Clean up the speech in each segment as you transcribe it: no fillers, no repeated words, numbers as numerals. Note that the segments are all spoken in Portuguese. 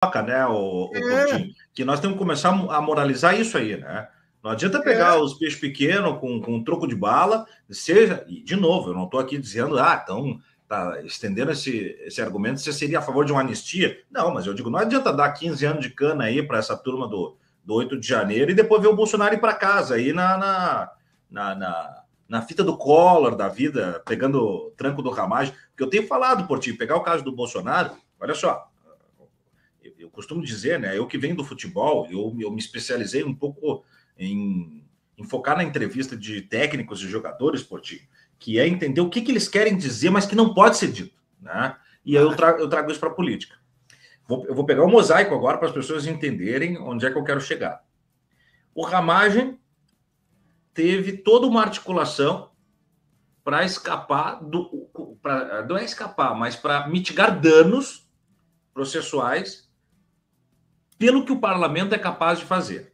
né, o Coutinho, que nós temos que começar a moralizar isso aí, né? Não adianta pegar os peixes pequenos com um troco de bala, seja, e de novo, eu não estou aqui dizendo, então tá estendendo esse argumento, você seria a favor de uma anistia? Não, mas eu digo, não adianta dar 15 anos de cana aí para essa turma do 8 de janeiro e depois ver o Bolsonaro ir para casa aí na fita do Collor da vida, pegando o tranco do Ramagem, porque eu tenho falado por ti, pegar o caso do Bolsonaro, olha só, eu costumo dizer, né, eu que venho do futebol, eu me especializei um pouco em focar na entrevista de técnicos e jogadores, por ti, que é entender o que eles querem dizer, mas que não pode ser dito, né? E aí eu trago isso para a política. Eu vou pegar o mosaico agora para as pessoas entenderem onde é que eu quero chegar. O Ramagem teve toda uma articulação para escapar não é escapar, mas para mitigar danos processuais pelo que o parlamento é capaz de fazer.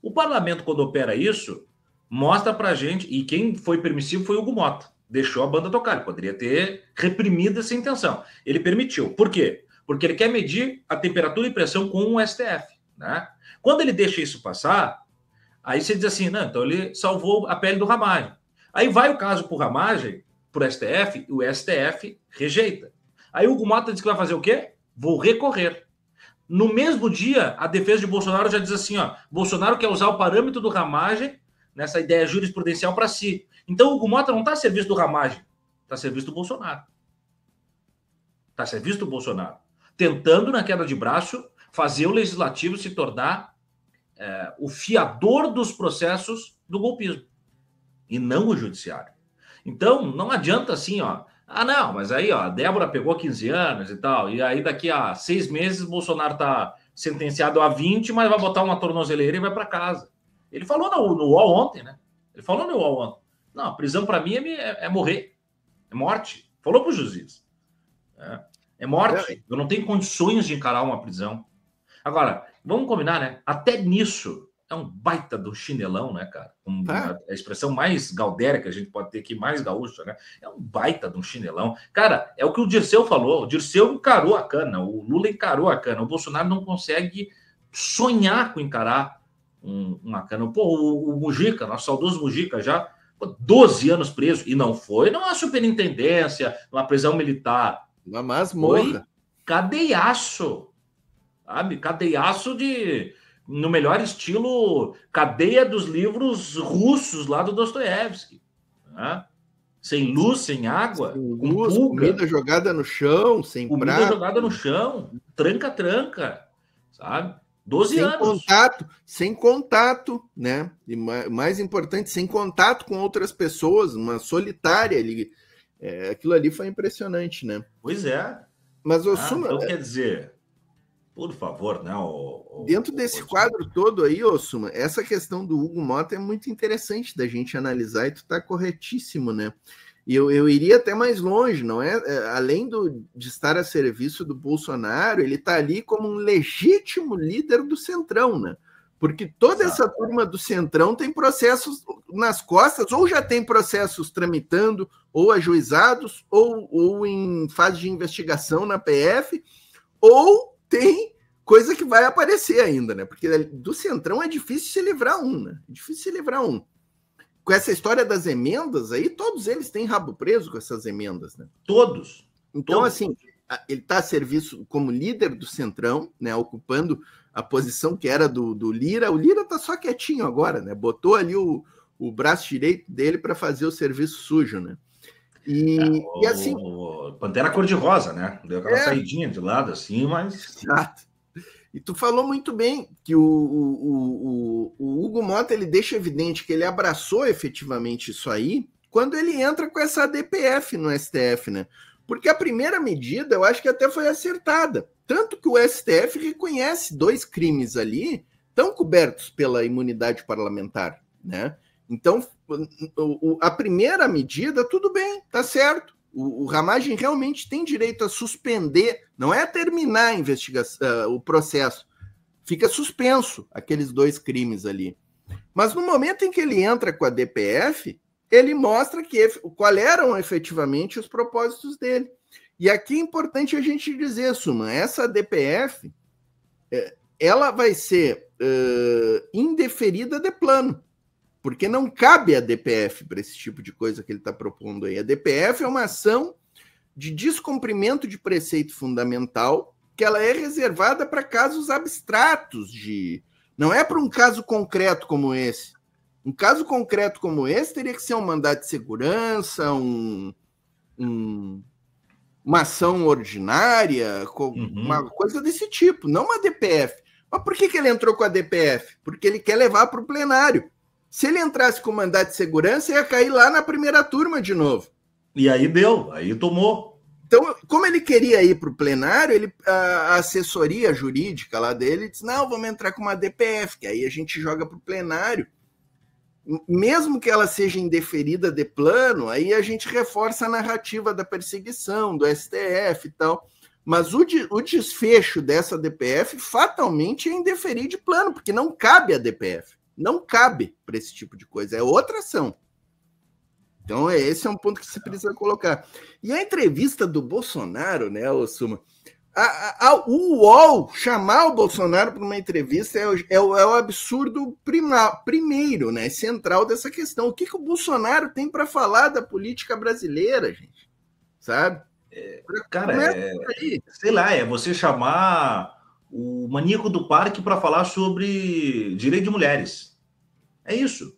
O parlamento, quando opera isso, mostra para a gente, e quem foi permissivo foi o Hugo Mota, deixou a banda tocar, ele poderia ter reprimido essa intenção. Ele permitiu. Por quê? Porque ele quer medir a temperatura e pressão com o STF, né? Quando ele deixa isso passar, aí você diz assim, não, então ele salvou a pele do Ramagem. Aí vai o caso para o Ramagem, para o STF, e o STF rejeita. Aí o Hugo Mota diz que vai fazer o quê? Vou recorrer. No mesmo dia, a defesa de Bolsonaro já diz assim, Bolsonaro quer usar o parâmetro do Ramagem nessa ideia jurisprudencial para si. Então o Hugo Mota não está a serviço do Ramagem, está a serviço do Bolsonaro. Está a serviço do Bolsonaro. Tentando, na queda de braço, fazer o legislativo se tornar o fiador dos processos do golpismo. E não o judiciário. Então, não adianta assim, não, mas aí, a Débora pegou 15 anos e tal, e aí daqui a 6 meses Bolsonaro está sentenciado a 20, mas vai botar uma tornozeleira e vai para casa. Ele falou no UOL ontem, né? Ele falou no UOL ontem. Não, a prisão para mim é morrer, é morte. Falou para o juiz. É morte. Eu não tenho condições de encarar uma prisão. Agora, vamos combinar, né? Até nisso é um baita do chinelão, né, cara? A expressão mais gaudéria que a gente pode ter aqui, mais gaúcha, né? É um baita de um chinelão. Cara, é o que o Dirceu falou. O Dirceu encarou a cana, o Lula encarou a cana. O Bolsonaro não consegue sonhar com encarar uma cana. Pô, o Mujica, nosso saudoso Mujica, já 12 anos preso. E não foi numa superintendência, numa prisão militar. Uma masmorra. Foi cadeiaço. Sabe? Cadeiaço no melhor estilo, cadeia dos livros russos lá do Dostoiévski. Né? Sem luz, sem água, sem luz, comida jogada no chão, sem comida prato. Jogada no chão, tranca, sabe? 12 anos. Sem contato, né? E mais importante, sem contato com outras pessoas, uma solitária. Aquilo ali foi impressionante, né? Pois é. Mas, então quer dizer... Por favor, né? Dentro desse quadro todo aí, Suma, essa questão do Hugo Mota é muito interessante da gente analisar e tu tá corretíssimo, né? E eu iria até mais longe, não é? Além de estar a serviço do Bolsonaro, ele tá ali como um legítimo líder do Centrão, né? Porque toda essa turma do Centrão tem processos nas costas, ou já tem processos tramitando, ou ajuizados, ou em fase de investigação na PF, ou tem coisa que vai aparecer ainda, né? Porque do Centrão é difícil se livrar né? É difícil se livrar Com essa história das emendas aí, todos eles têm rabo preso com essas emendas, né? Todos. Então, assim, ele está a serviço como líder do Centrão, né? Ocupando a posição que era do Lira. O Lira tá só quietinho agora, né? Botou ali o braço direito dele para fazer o serviço sujo, né? E assim... Pantera cor-de-rosa, né? Deu aquela saidinha de lado, assim, mas... Exato. E tu falou muito bem que o Hugo Mota, ele deixa evidente que ele abraçou efetivamente isso aí quando ele entra com essa ADPF no STF, né? Porque a primeira medida, eu acho que até foi acertada. Tanto que o STF reconhece 2 crimes ali, tão cobertos pela imunidade parlamentar, né? Então, a primeira medida, tudo bem, tá certo. O Ramagem realmente tem direito a suspender, não é a terminar a investigação, o processo. Fica suspenso aqueles 2 crimes ali. Mas no momento em que ele entra com a DPF, ele mostra qual eram efetivamente os propósitos dele. E aqui é importante a gente dizer, Suma, essa DPF, ela vai ser indeferida de plano, porque não cabe a DPF para esse tipo de coisa que ele está propondo aí. A DPF é uma ação de descumprimento de preceito fundamental, que ela é reservada para casos abstratos, não é para um caso concreto como esse. Um caso concreto como esse teria que ser um mandado de segurança, uma ação ordinária, uma coisa desse tipo, não uma DPF. Mas por que ele entrou com a DPF? Porque ele quer levar para o plenário. Se ele entrasse com mandado de segurança, ia cair lá na primeira turma de novo. E aí aí tomou. Então, como ele queria ir para o plenário, a assessoria jurídica lá dele disse, não, vamos entrar com uma DPF, que aí a gente joga para o plenário. Mesmo que ela seja indeferida de plano, aí a gente reforça a narrativa da perseguição, do STF e tal. Mas o desfecho dessa DPF fatalmente é indeferir de plano, porque não cabe a DPF. Não cabe para esse tipo de coisa. É outra ação. Então, esse é um ponto que você precisa colocar. E a entrevista do Bolsonaro, né, Ossuma? O UOL chamar o Bolsonaro para uma entrevista é o absurdo primeiro, né, central dessa questão. O que o Bolsonaro tem para falar da política brasileira, gente? Sabe? Cara, sei lá, é você chamar o maníaco do parque para falar sobre direito de mulheres. É isso.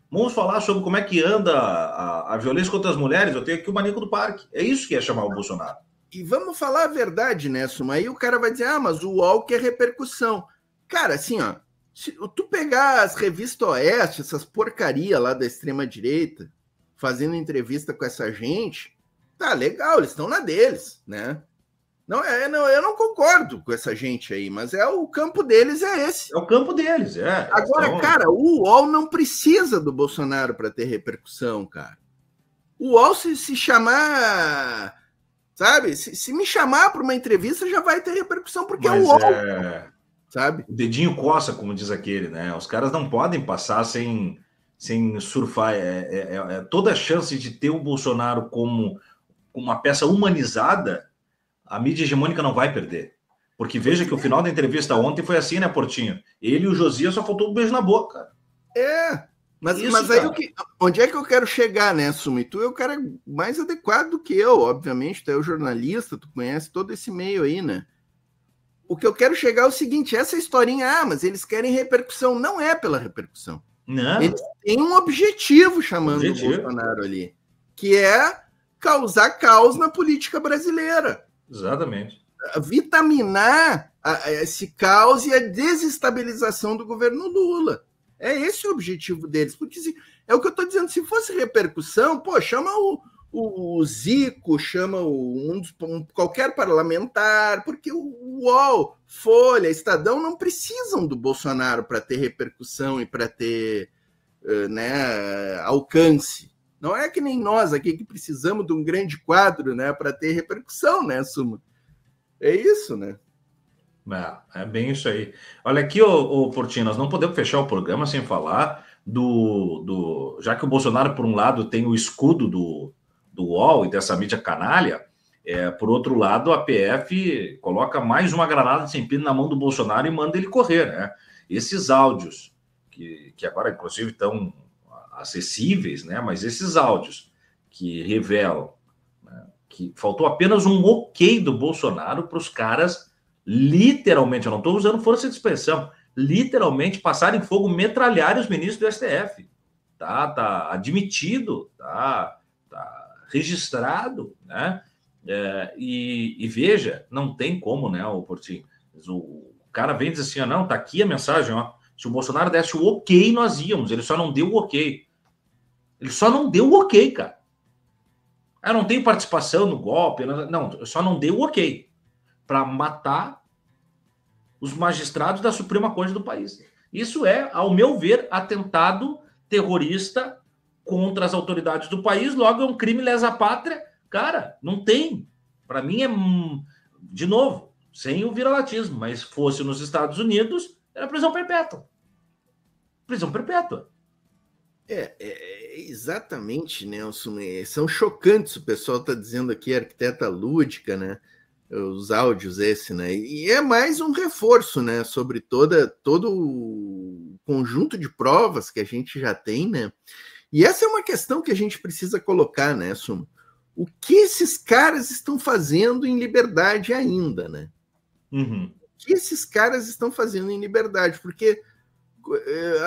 Vamos falar sobre como é que anda a violência contra as mulheres. Eu tenho aqui o maníaco do parque. É isso que é chamar o Bolsonaro. E vamos falar a verdade, né, Suma? Aí o cara vai dizer, mas o UOL quer repercussão. Cara, assim, ó, se tu pegar as revistas Oeste, essas porcaria lá da extrema-direita, fazendo entrevista com essa gente, tá legal, eles estão na deles, né? Não, eu não concordo com essa gente aí, mas o campo deles é esse. É o campo deles, é. Agora, cara, o UOL não precisa do Bolsonaro para ter repercussão, cara. O UOL, se chamar, sabe? Se me chamar para uma entrevista, já vai ter repercussão, porque mas é o UOL, sabe? O dedinho coça, como diz aquele, né? Os caras não podem passar sem surfar. Toda a chance de ter o Bolsonaro como uma peça humanizada, a mídia hegemônica não vai perder. Porque veja que o final da entrevista ontem foi assim, né, Portinho? Ele e o Josias só faltou um beijo na boca. Mas aí onde é que eu quero chegar, né, Sumi? Tu é o cara mais adequado do que eu, obviamente. Tu é o jornalista, tu conhece todo esse meio aí, né? O que eu quero chegar é o seguinte, essa historinha, mas eles querem repercussão. Não é pela repercussão. Não. Eles têm um objetivo chamando o Bolsonaro ali, que é causar caos na política brasileira. Exatamente. Vitaminar esse caos e a desestabilização do governo Lula. É esse o objetivo deles. Porque é o que eu estou dizendo, se fosse repercussão, chama o Zico, chama qualquer parlamentar, porque o UOL, Folha, Estadão não precisam do Bolsonaro para ter repercussão e para ter alcance. Não é que nem nós aqui que precisamos de um grande quadro, né, para ter repercussão, né, Suma? É isso, né? É bem isso aí. Olha aqui, ô Portinho, nós não podemos fechar o programa sem falar já que o Bolsonaro, por um lado, tem o escudo do UOL e dessa mídia canalha, por outro lado, a PF coloca mais uma granada sem pino na mão do Bolsonaro e manda ele correr, né? Esses áudios, que agora, inclusive, estão acessíveis, né? Mas esses áudios que revelam, né, que faltou apenas um ok do Bolsonaro para os caras, literalmente, eu não estou usando força de expressão, literalmente passarem fogo, metralhar os ministros do STF. Tá admitido, tá registrado, né? E veja, não tem como, né, o Portinho? O cara vem dizer assim, não, tá aqui a mensagem, ó. Se o Bolsonaro desse o ok, nós íamos. Ele só não deu o ok. Ele só não deu o ok, cara. Não tem participação no golpe. Não, só não deu o ok para matar os magistrados da Suprema Corte do país. Isso é, ao meu ver, atentado terrorista contra as autoridades do país. Logo, é um crime lesa pátria. Cara, não tem. Para mim é, de novo, sem o viralatismo, mas fosse nos Estados Unidos, era prisão perpétua. Prisão perpétua. Exatamente, Nelson. São chocantes, o pessoal está dizendo aqui, arquiteta lúdica, né? os áudios esse, né? E é mais um reforço, né? Sobre todo o conjunto de provas que a gente já tem, né? E essa é uma questão que a gente precisa colocar, né, Suma? O que esses caras estão fazendo em liberdade ainda, né? Uhum. O que esses caras estão fazendo em liberdade? Porque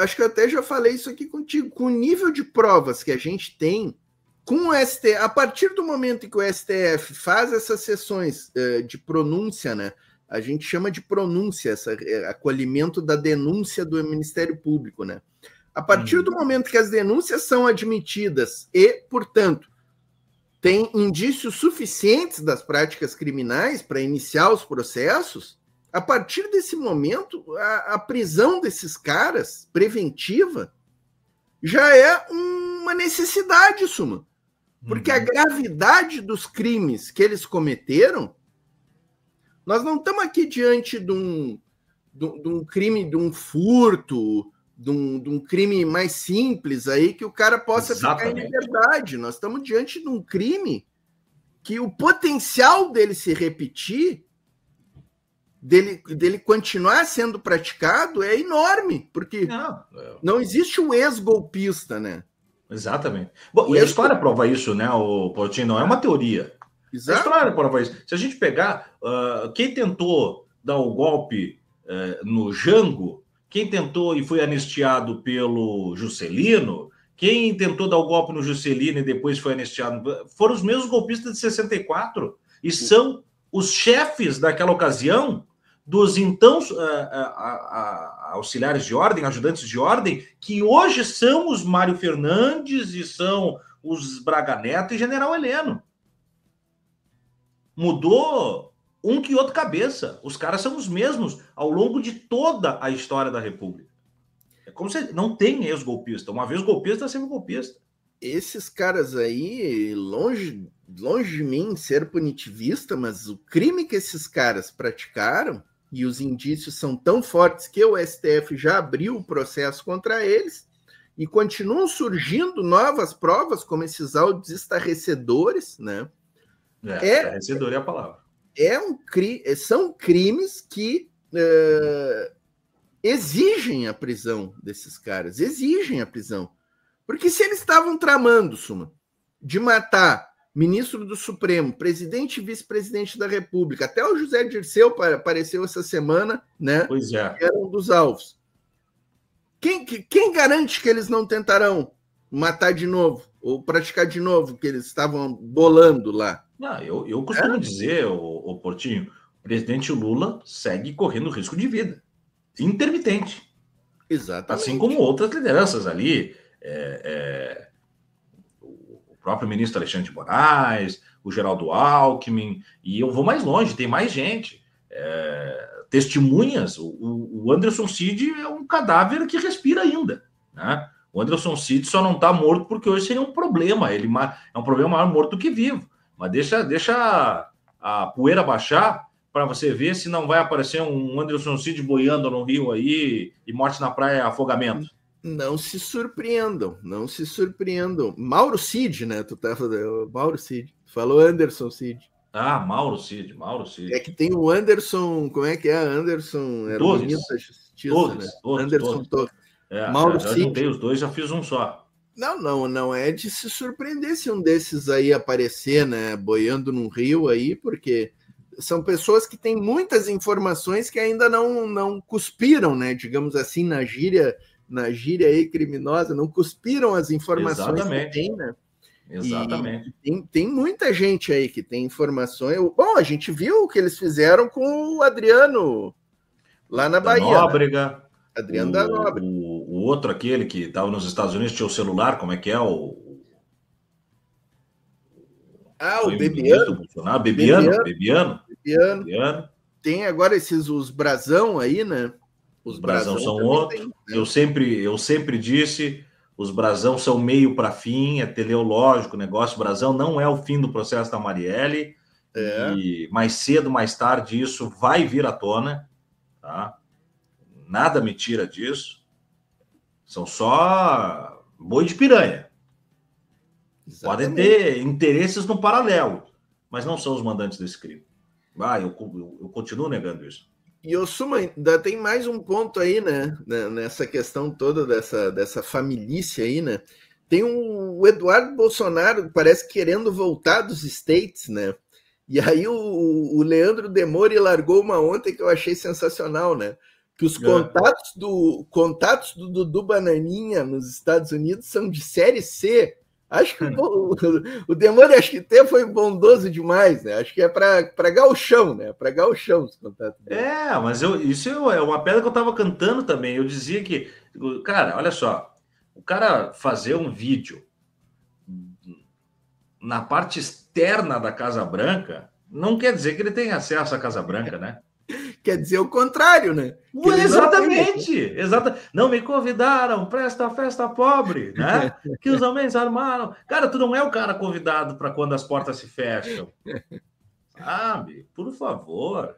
acho que eu até já falei isso aqui contigo, com o nível de provas que a gente tem, com o STF, a partir do momento em que o STF faz essas sessões de pronúncia, né? A gente chama de pronúncia, acolhimento da denúncia do Ministério Público, né? A partir do momento que as denúncias são admitidas e, portanto, tem indícios suficientes das práticas criminais para iniciar os processos, a partir desse momento, a prisão desses caras, preventiva, já é uma necessidade, Suma. Porque a gravidade dos crimes que eles cometeram, nós não estamos aqui diante de um crime, de um furto, de um crime mais simples aí, que o cara possa ficar em liberdade. Nós estamos diante de um crime que o potencial dele se repetir, dele continuar sendo praticado, é enorme, porque não existe o ex-golpista, né? Exatamente. Bom, e a história prova isso, né, o Portinho? Não é uma teoria. Exato. A história prova isso. Se a gente pegar quem tentou dar o golpe no Jango, quem tentou e foi anistiado pelo Juscelino, quem tentou dar o golpe no Juscelino e depois foi anistiado, foram os mesmos golpistas de 64. E são os chefes daquela ocasião dos então auxiliares de ordem, ajudantes de ordem, que hoje são os Mário Fernandes e são os Braga Neto e General Heleno. Mudou um que outro cabeça. Os caras são os mesmos ao longo de toda a história da República. É como se não tem ex-golpista. Uma vez golpista, sempre golpista. Esses caras aí, longe de mim ser punitivista, mas o crime que esses caras praticaram, e os indícios são tão fortes que o STF já abriu o processo contra eles, e continuam surgindo novas provas, como esses áudios estarrecedores, né? Estarrecedor é a palavra. São crimes que exigem a prisão desses caras, exigem a prisão. Porque se eles estavam tramando, Suma, de matar ministro do Supremo, presidente e vice-presidente da República, até o José Dirceu apareceu essa semana, né? Pois é. Que era um dos alvos. Quem garante que eles não tentarão matar de novo ou praticar de novo o que eles estavam bolando lá? Não, eu costumo dizer, o Portinho, o presidente Lula segue correndo risco de vida. Intermitente. Exatamente. Assim como outras lideranças ali. O próprio ministro Alexandre de Moraes, o Geraldo Alckmin, e eu vou mais longe, tem mais gente. Testemunhas, o Anderson Cid é um cadáver que respira ainda, né? O Anderson Cid só não está morto porque hoje seria um problema, ele é um problema maior morto do que vivo, mas deixa a poeira baixar para você ver se não vai aparecer um Anderson Cid boiando no rio aí e morte na praia, afogamento. Não se surpreendam, não se surpreendam. Mauro Cid, né? Tu tá falando, Mauro Cid. Falou Anderson Cid. Ah, Mauro Cid. É que tem o Anderson, como é que é? Anderson era o ministro da Justiça, Torres, né? Torres, Anderson Torres. Mauro Cid. Já juntei os dois, já fiz um só. Não é de se surpreender se um desses aí aparecer, né? Boiando num rio aí, porque são pessoas que têm muitas informações que ainda não cuspiram, né? Digamos assim, na gíria aí criminosa, não cuspiram as informações que tem, né? Exatamente. E tem muita gente aí que tem informações. Bom, a gente viu o que eles fizeram com o Adriano lá na Bahia. Nóbrega. Né? Adriano da Nóbrega. O outro, aquele que estava nos Estados Unidos, tinha o celular, como é que é? O Bebiano. Bebiano. Tem agora os brasão aí, né? Os brasão são outros. Né? Eu sempre disse, os brasão são meio para fim, é teleológico o negócio. O brasão não é o fim do processo da Marielle. E mais cedo, mais tarde, isso vai vir à tona. Tá? Nada me tira disso. São só boi de piranha. Exatamente. Podem ter interesses no paralelo, mas não são os mandantes desse crime. Eu continuo negando isso. E o Suma, ainda tem mais um ponto aí, né? Nessa questão toda dessa família aí, né? Tem o Eduardo Bolsonaro, parece querendo voltar dos States, né? E aí o Leandro Demore largou uma ontem que eu achei sensacional, né? Que os contatos do Dudu Bananinha nos Estados Unidos são de série C. Acho que o Demore acho que até foi bondoso demais, né? Acho que é para gauchão, né? Para gauchão os contatos dele. Mas isso é uma pedra que eu estava cantando também. Eu dizia que, cara, olha só, o cara fazer um vídeo na parte externa da Casa Branca não quer dizer que ele tenha acesso à Casa Branca, né? Quer dizer o contrário, né? Exatamente. Não me convidaram para esta festa pobre, né? Que os homens armaram. Cara, tu não é o cara convidado para quando as portas se fecham. Sabe? Por favor.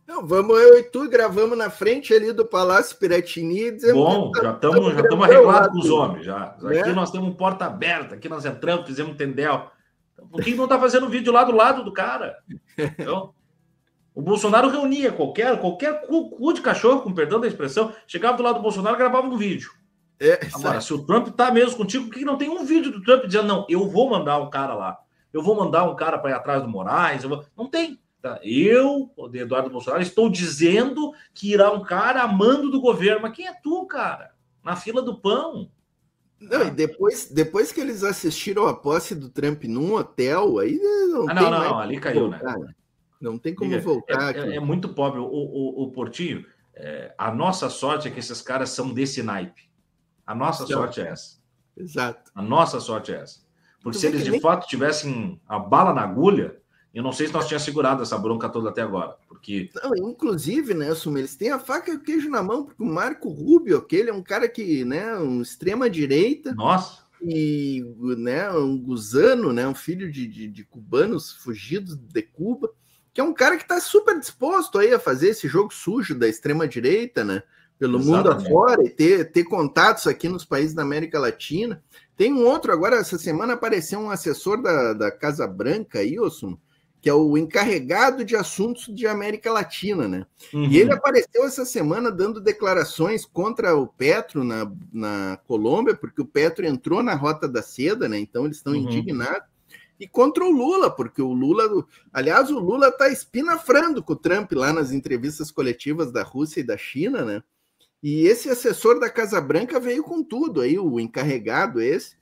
Não, vamos eu e tu gravamos na frente ali do Palácio Piratini. Bom, já estamos arreglados com os homens. Já. Né? Aqui nós temos porta aberta, aqui nós entramos, fizemos tendel. Por que não está fazendo vídeo lá do lado do cara? Então, o Bolsonaro reunia qualquer cu de cachorro, com perdão da expressão, chegava do lado do Bolsonaro e gravava um vídeo. Agora, se o Trump está mesmo contigo, por que não tem um vídeo do Trump dizendo, não, eu vou mandar um cara lá, eu vou mandar um cara para ir atrás do Moraes, não tem. Tá? Eu, Eduardo Bolsonaro, estou dizendo que irá um cara a mando do governo. Mas quem é tu, cara? Na fila do pão. Não, e depois que eles assistiram a posse do Trump num hotel, aí não, ali caiu, voltar, né? Não tem como voltar. É muito pobre. O Portinho, a nossa sorte é que esses caras são desse naipe. A nossa sorte é essa. Exato. A nossa sorte é essa. Porque se eles de fato tivessem a bala na agulha, eu não sei se nós tínhamos segurado essa bronca toda até agora. Porque... Não, inclusive, né, Suma, eles têm a faca e o queijo na mão, porque o Marco Rubio, aquele é um cara que, né, um extrema-direita. Nossa! E, né, um gusano, né, um filho de cubanos fugidos de Cuba, que é um cara que está super disposto aí a fazer esse jogo sujo da extrema-direita, né, pelo mundo afora, e ter contatos aqui nos países da América Latina. Tem um outro, agora, essa semana apareceu um assessor da Casa Branca aí, Osum, que é o encarregado de assuntos de América Latina, né? Uhum. E ele apareceu essa semana dando declarações contra o Petro na Colômbia, porque o Petro entrou na Rota da Seda, né? Então eles estão indignados. E contra o Lula, porque o Lula... Aliás, o Lula está espinafrando com o Trump lá nas entrevistas coletivas da Rússia e da China, né? E esse assessor da Casa Branca veio com tudo aí, o encarregado esse.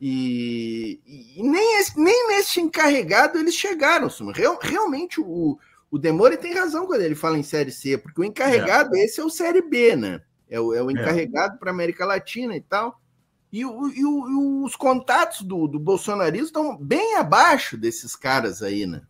E nem nesse encarregado eles chegaram. Realmente o Demore tem razão quando ele fala em série C, porque o encarregado esse é o série B, né? É o encarregado para a América Latina e tal. E os contatos do bolsonarismo estão bem abaixo desses caras aí, né?